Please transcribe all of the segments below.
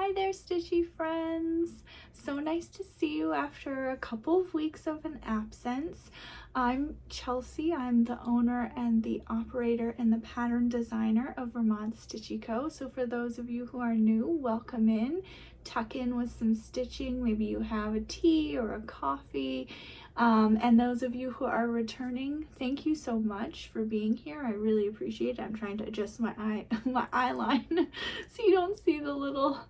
Hi there, stitchy friends. So nice to see you after a couple of weeks of an absence. I'm Chelsea. I'm the owner and the operator and the pattern designer of Vermont Stitchy Co. So for those of you who are new, welcome in. Tuck in with some stitching. Maybe you have a tea or a coffee. And those of you who are returning, thank you so much for being here. I really appreciate it. I'm trying to adjust my eye line so you don't see the little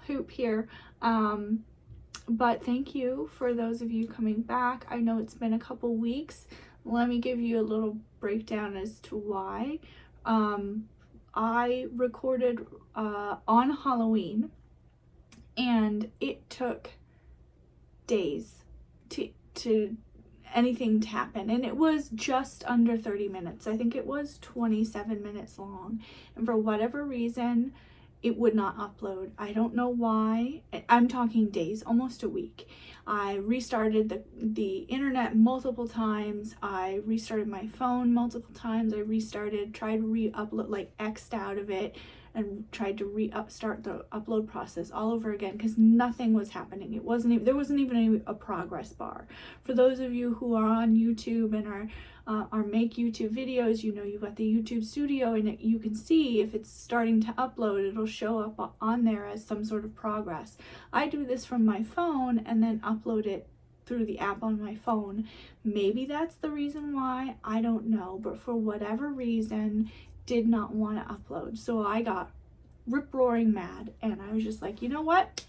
hoop here. But thank you for those of you coming back. I know it's been a couple weeks. Let me give you a little breakdown as to why. I recorded on Halloween, and it took days to anything to happen, and it was just under 30 minutes. I think it was 27 minutes long, and for whatever reason it would not upload. I don't know why. I'm talking days, almost a week. I restarted the internet multiple times. I restarted my phone multiple times. I tried to re-upload, like X'd out of it, and tried to start the upload process all over again because nothing was happening. There wasn't even a progress bar. For those of you who are on YouTube and are make YouTube videos, you know, you've got the YouTube studio, and you can see if it's starting to upload, it'll show up on there as some sort of progress. I do this from my phone and then upload it through the app on my phone. Maybe that's the reason why, I don't know, but for whatever reason did not want to upload. So I got rip-roaring mad, and I was just like, you know what?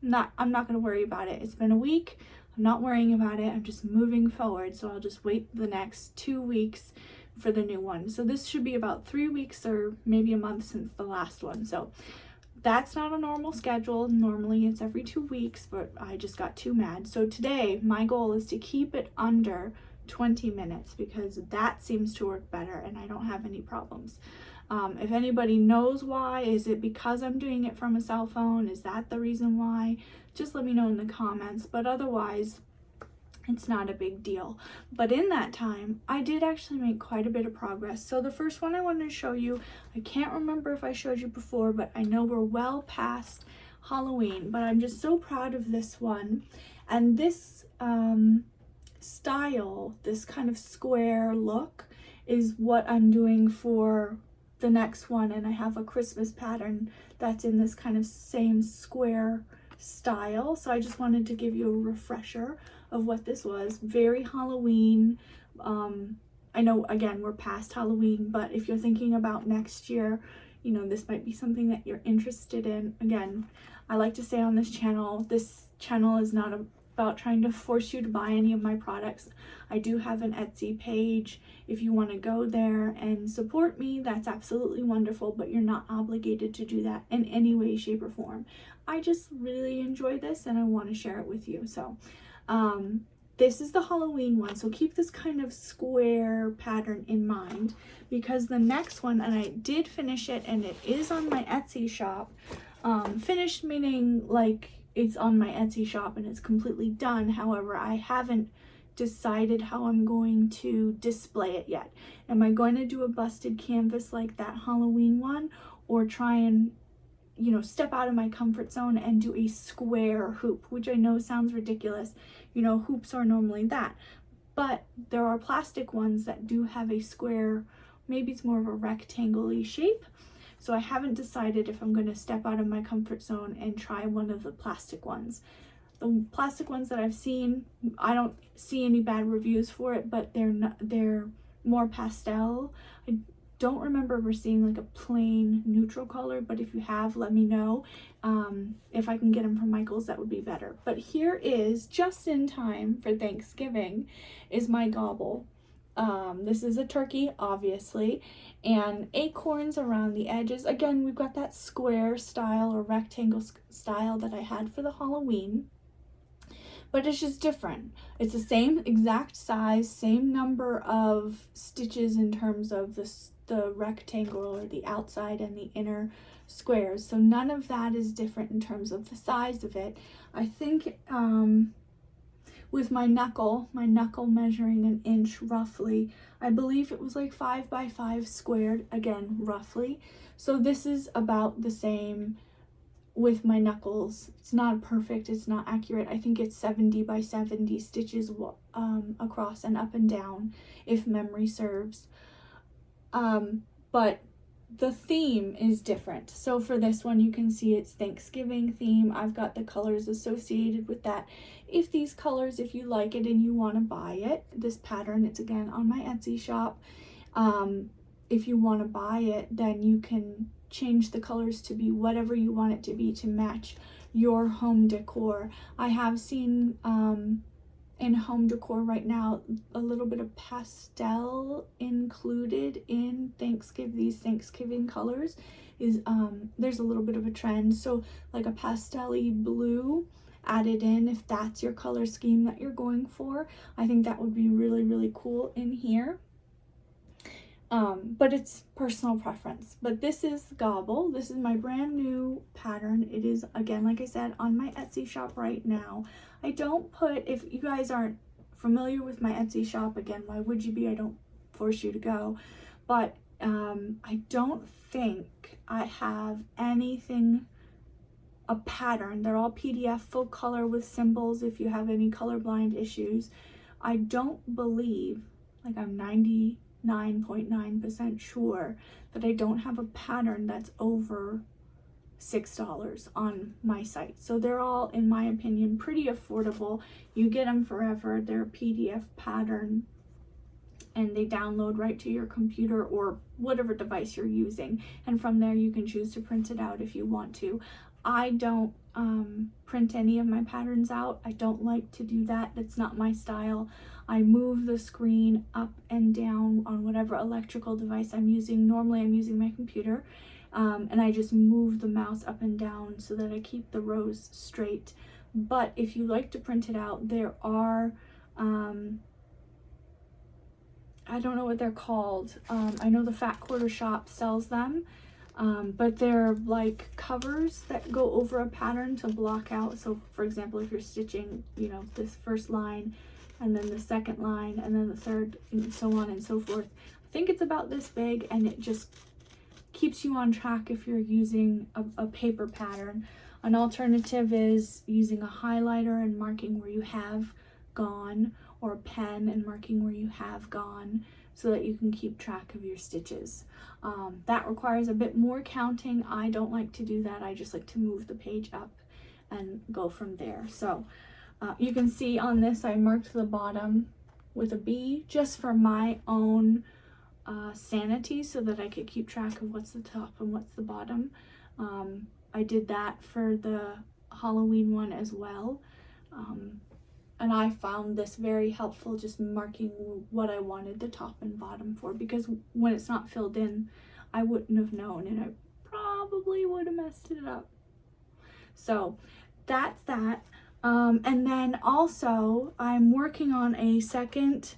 I'm not going to worry about it. It's been a week. I'm not worrying about it. I'm just moving forward. So I'll just wait the next 2 weeks for the new one. So this should be about 3 weeks or maybe a month since the last one. So that's not a normal schedule. Normally it's every 2 weeks, but I just got too mad. So today my goal is to keep it under 20 minutes because that seems to work better and I don't have any problems. If anybody knows why, is it because I'm doing it from a cell phone? Is that the reason why? Just let me know in the comments, but otherwise it's not a big deal. But in that time, I did actually make quite a bit of progress. So the first one I wanted to show you, I can't remember if I showed you before, but I know we're well past Halloween, but I'm just so proud of this one. And this style, this kind of square look, is what I'm doing for the next one, and I have a Christmas pattern that's in this kind of same square style. So I just wanted to give you a refresher of what this was. Very Halloween. I know, again, we're past Halloween, but if you're thinking about next year, you know, this might be something that you're interested in. Again, I like to say on this channel is not about trying to force you to buy any of my products. I do have an Etsy page. If you want to go there and support me, that's absolutely wonderful, but you're not obligated to do that in any way, shape, or form. I just really enjoy this and I want to share it with you. So this is the Halloween one, so keep this kind of square pattern in mind, because the next one, and I did finish it and it is on my Etsy shop. Finished meaning like it's on my Etsy shop and it's completely done. However, I haven't decided how I'm going to display it yet. Am I going to do a busted canvas like that Halloween one, or try and, you know, step out of my comfort zone and do a square hoop, which I know sounds ridiculous. You know, hoops are normally that, but there are plastic ones that do have a square, maybe it's more of a rectangle-y shape. So I haven't decided if I'm going to step out of my comfort zone and try one of the plastic ones. The plastic ones that I've seen, I don't see any bad reviews for it, but they're more pastel. I don't remember ever seeing like a plain neutral color, but if you have, let me know. If I can get them from Michael's, that would be better. But here is, just in time for Thanksgiving, is my gobble. This is a turkey, obviously, and acorns around the edges. Again, we've got that square style or rectangle style that I had for the Halloween, but it's just different. It's the same exact size, same number of stitches in terms of the rectangle or the outside and the inner squares. So none of that is different in terms of the size of it. I think with my knuckle measuring an inch roughly, I believe it was like 5 by 5 squared, again roughly. So this is about the same with my knuckles. It's not perfect, it's not accurate. I think it's 70 by 70 stitches across and up and down, if memory serves. But the theme is different. So for this one, you can see it's Thanksgiving theme. I've got the colors associated with that. If these colors, if you like it and you want to buy it, this pattern, it's again on my Etsy shop. If you want to buy it, then you can change the colors to be whatever you want it to be to match your home decor. I have seen in home decor right now a little bit of pastel included in these Thanksgiving colors. Is there's a little bit of a trend, so like a pastel-y blue added in, if that's your color scheme that you're going for. I think that would be really, really cool in here. But it's personal preference. But this is Gobble. This is my brand new pattern. It is, again, like I said, on my Etsy shop right now. I don't put, if you guys aren't familiar with my Etsy shop, again, why would you be? I don't force you to go. But I don't think I have anything, a pattern. They're all PDF, full color with symbols if you have any colorblind issues. I don't believe, like I'm 99.9% sure that I don't have a pattern that's over $6 on my site. So they're all, in my opinion, pretty affordable. You get them forever. They're a PDF pattern and they download right to your computer or whatever device you're using, and from there you can choose to print it out if you want to. I don't print any of my patterns out. I don't like to do that. That's not my style. I move the screen up and down on whatever electrical device I'm using. Normally I'm using my computer, and I just move the mouse up and down so that I keep the rows straight. But if you like to print it out, there are, I don't know what they're called. I know the Fat Quarter Shop sells them. But they're like covers that go over a pattern to block out. So for example, if you're stitching, you know, this first line and then the second line and then the third and so on and so forth. I think it's about this big, and it just keeps you on track if you're using a paper pattern. An alternative is using a highlighter and marking where you have gone, or a pen and marking where you have gone, so that you can keep track of your stitches. That requires a bit more counting. I don't like to do that. I just like to move the page up and go from there. So you can see on this, I marked the bottom with a B just for my own sanity, so that I could keep track of what's the top and what's the bottom. I did that for the Halloween one as well. And I found this very helpful, just marking what I wanted the top and bottom for, because when it's not filled in, I wouldn't have known, and I probably would have messed it up. So that's that. And then also I'm working on a second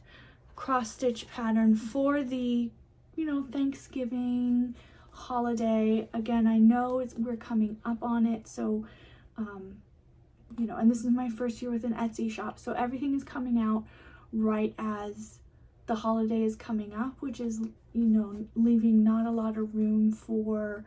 cross stitch pattern for the, you know, Thanksgiving holiday. Again, I know we're coming up on it, so you know, and this is my first year with an Etsy shop, so everything is coming out right as the holiday is coming up, which is, you know, leaving not a lot of room for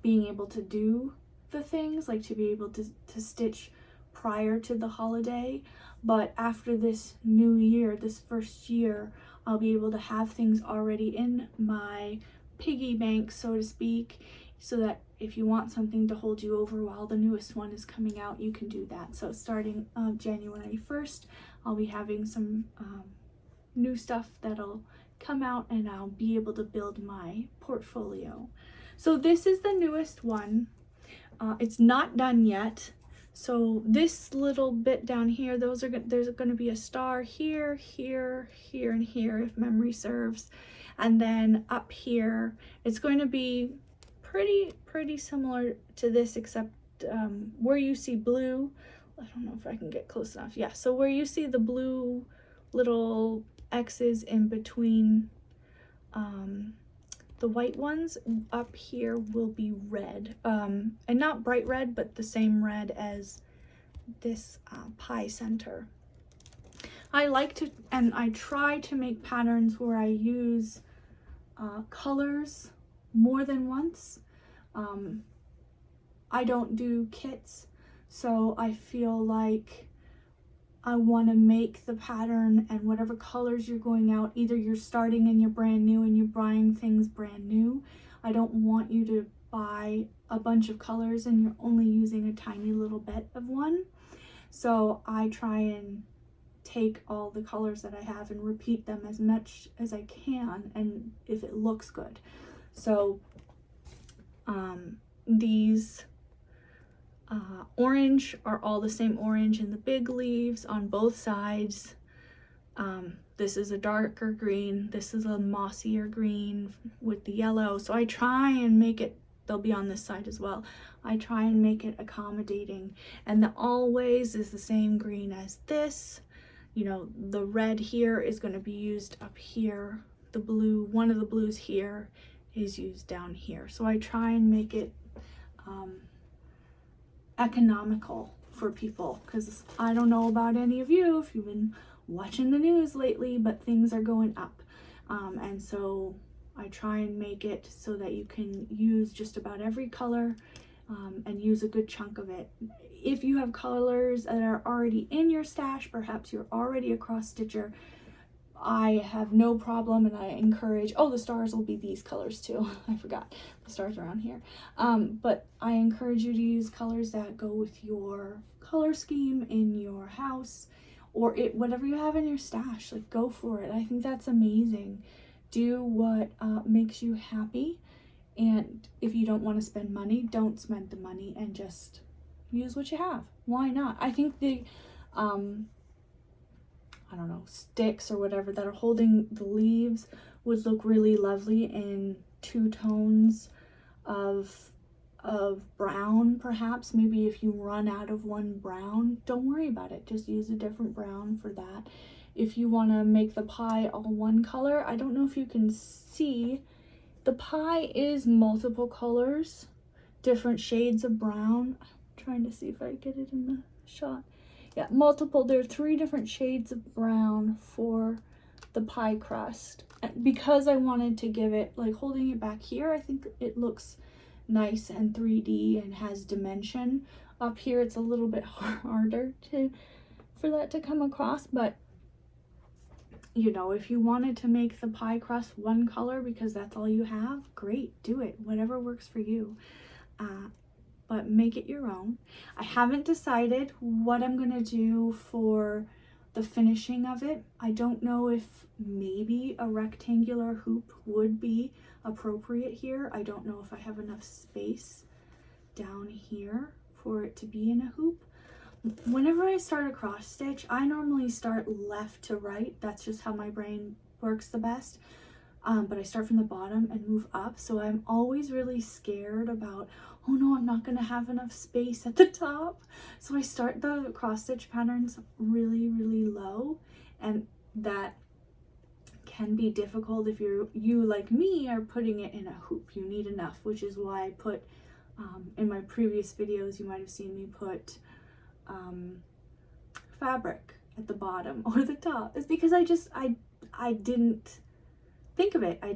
being able to do the things, like to be able to stitch prior to the holiday. But after this new year, this first year, I'll be able to have things already in my piggy bank, so to speak, so that if you want something to hold you over while the newest one is coming out, you can do that. So starting January 1st, I'll be having some new stuff that'll come out, and I'll be able to build my portfolio. So this is the newest one. It's not done yet. So this little bit down here, there's going to be a star here, here, here, and here, if memory serves. And then up here, it's going to be pretty similar to this, except where you see blue, I don't know if I can get close enough. Yeah, so where you see the blue little X's in between the white ones, up here will be red, and not bright red, but the same red as this pie center. I like to, and I try to make patterns where I use colors more than once. I don't do kits, so I feel like I want to make the pattern and whatever colors you're going out, either you're starting and you're brand new and you're buying things brand new. I don't want you to buy a bunch of colors and you're only using a tiny little bit of one. So I try and take all the colors that I have and repeat them as much as I can, and if it looks good. So these orange are all the same orange in the big leaves on both sides. This is a darker green, this is a mossier green with the yellow. So I try and make it, they'll be on this side as well. I try and make it accommodating. And the always is the same green as this. You know, the red here is going to be used up here. The blue, one of the blues here is used down here. So I try and make it economical for people, because I don't know about any of you if you've been watching the news lately, but things are going up. And so I try and make it so that you can use just about every color and use a good chunk of it. If you have colors that are already in your stash, perhaps you're already a cross stitcher, I have no problem, and I encourage, oh, the stars will be these colors too. I forgot the stars are on here. But I encourage you to use colors that go with your color scheme in your house, or whatever you have in your stash. Like, go for it. I think that's amazing. Do what makes you happy, and if you don't want to spend money, don't spend the money and just use what you have. Why not? I think the I don't know, sticks or whatever that are holding the leaves would look really lovely in two tones of brown, perhaps. Maybe if you run out of one brown, don't worry about it. Just use a different brown for that. If you want to make the pie all one color, I don't know if you can see, the pie is multiple colors, different shades of brown. I'm trying to see if I get it in the shot. Yeah, multiple, there are 3 different shades of brown for the pie crust. And because I wanted to give it, like holding it back here, I think it looks nice and 3D and has dimension. Up here it's a little bit harder for that to come across, but you know, if you wanted to make the pie crust one color because that's all you have, great, do it, whatever works for you. But make it your own. I haven't decided what I'm gonna do for the finishing of it. I don't know if maybe a rectangular hoop would be appropriate here. I don't know if I have enough space down here for it to be in a hoop. Whenever I start a cross stitch, I normally start left to right. That's just how my brain works the best. But I start from the bottom and move up. So I'm always really scared about, oh no, I'm not gonna have enough space at the top. So I start the cross stitch patterns really, really low, and that can be difficult if you like me are putting it in a hoop. You need enough, which is why I put, in my previous videos, you might have seen me put fabric at the bottom or the top. It's because I didn't think of it. I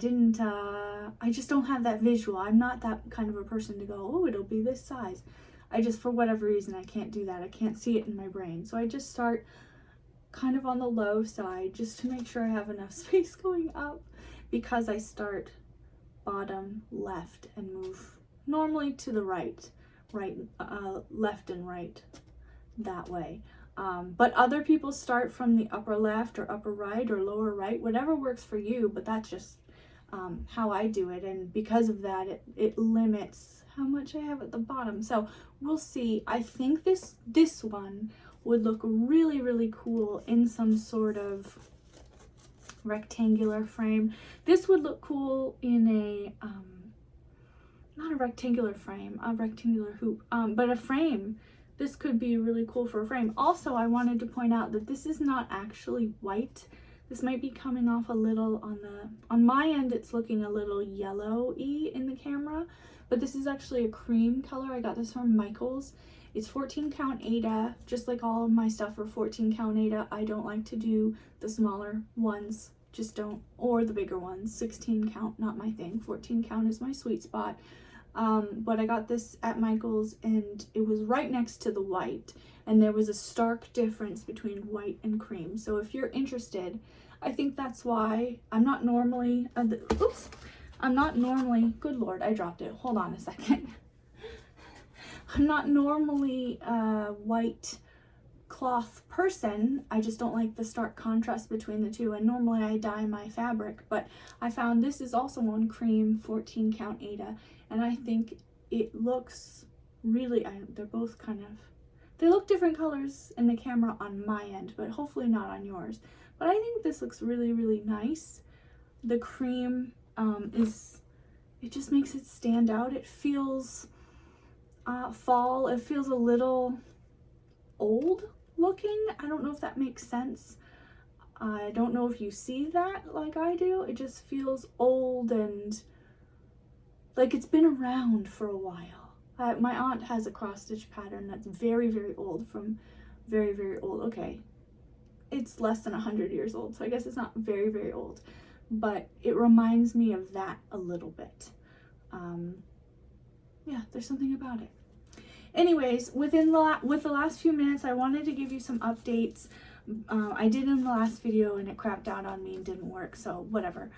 just don't have that visual. I'm not that kind of a person to go, oh, it'll be this size. I just, for whatever reason, I can't do that. I can't see it in my brain. So I just start kind of on the low side just to make sure I have enough space going up, because I start bottom left and move normally to the right, left and right that way. But other people start from the upper left or upper right or lower right, whatever works for you, but that's just how I do it. And because of that, it limits how much I have at the bottom. So we'll see. I think this one would look really, really cool in some sort of rectangular frame. This would look cool in a, not a rectangular frame, a rectangular hoop, but a frame. This could be really cool for a frame. Also, I wanted to point out that this is not actually white. This might be coming off a little on my end, it's looking a little yellowy in the camera, but this is actually a cream color. I got this from Michael's. It's 14 count Aida, just like all of my stuff are 14 count Aida. I don't like to do the smaller ones, just don't, or the bigger ones. 16 count, not my thing. 14 count is my sweet spot. but I got this at Michael's and it was right next to the white, and there was a stark difference between white and cream. So if you're interested, I think that's why I'm not normally, good Lord, I dropped it. Hold on a second. I'm not normally a white cloth person. I just don't like the stark contrast between the two, and normally I dye my fabric, but I found this is also on cream 14 count Aida, and I think it looks really, they're both kind of, they look different colors in the camera on my end, but hopefully not on yours. But I think this looks really, really nice. The cream it just makes it stand out. It feels fall. It feels a little old looking. I don't know if that makes sense. I don't know if you see that like I do. It just feels old and like it's been around for a while. My aunt has a cross stitch pattern that's very, very old, from very, very old. Okay, it's less than 100 years old, so I guess it's not very, very old, but it reminds me of that a little bit. Yeah, there's something about it. Anyways, with the last few minutes, I wanted to give you some updates. I did in the last video and it crapped out on me and didn't work, so whatever.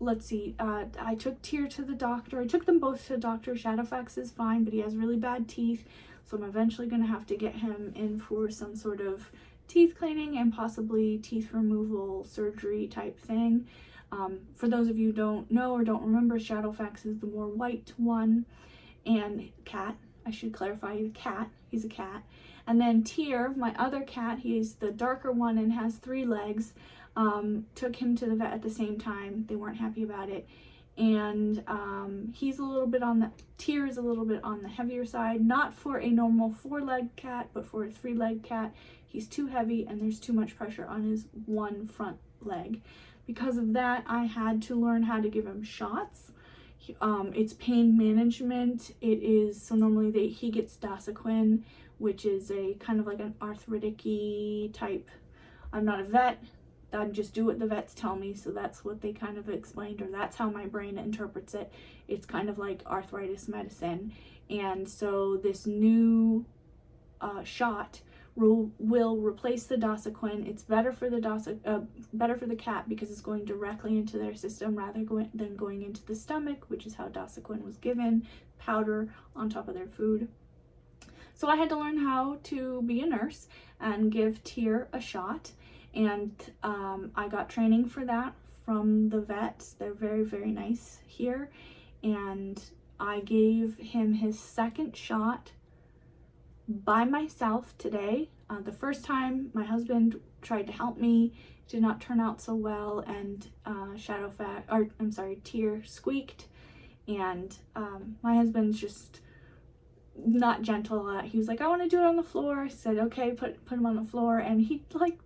Let's see, I took Tyr to the doctor. I took them both to the doctor. Shadowfax is fine, but he has really bad teeth, so I'm eventually going to have to get him in for some sort of teeth cleaning and possibly teeth removal surgery type thing. For those of you who don't know or don't remember, Shadowfax is the more white one, and cat, I should clarify, he's a cat. And then Tyr, my other cat, he's the darker one and has 3 legs. Took him to the vet at the same time. They weren't happy about it, and he's a little bit on the, Tyr is a little bit on the heavier side, not for a normal 4-legged cat, but for a 3-legged cat. He's too heavy and there's too much pressure on his one front leg. Because of that, I had to learn how to give him shots. It's pain management. It is, so normally he gets Dosiquin, which is a kind of like an arthritic-y type. I'm not a vet. I just do what the vets tell me, so that's what they kind of explained, or that's how my brain interprets it. It's kind of like arthritis medicine. And so this new shot will replace the Dosiquin. It's better for the cat because it's going directly into their system rather than going into the stomach, which is how Dosiquin was given, powder on top of their food. So I had to learn how to be a nurse and give Tyr a shot, and I got training for that from the vets. They're very, very nice here, and I gave him his second shot by myself today. The first time my husband tried to help me, did not turn out so well, and Tyr squeaked, and my husband's just not gentle. He was like, I want to do it on the floor. I said, okay, put him on the floor, and he like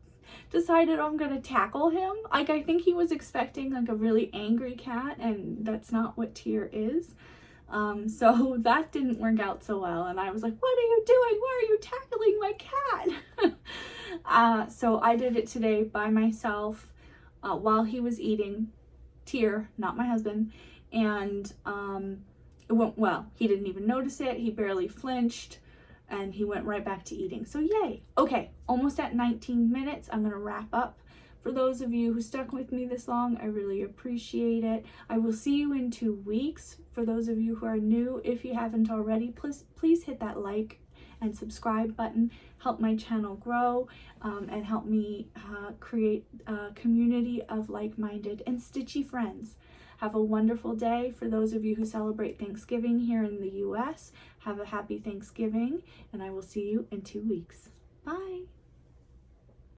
decided I'm gonna tackle him. Like, I think he was expecting like a really angry cat, and that's not what Tyr is. So that didn't work out so well, and I was like, what are you doing? Why are you tackling my cat? So I did it today by myself while he was eating. Tyr, not my husband, and it went well. He didn't even notice it. He barely flinched, and he went right back to eating. So yay. Okay, almost at 19 minutes. I'm gonna wrap up. For those of you who stuck with me this long, I really appreciate it. I will see you in 2 weeks. For those of you who are new, if you haven't already, please hit that like and subscribe button. Help my channel grow and help me create a community of like-minded and stitchy friends. Have a wonderful day. For those of you who celebrate Thanksgiving here in the US, have a happy Thanksgiving, and I will see you in 2 weeks. Bye.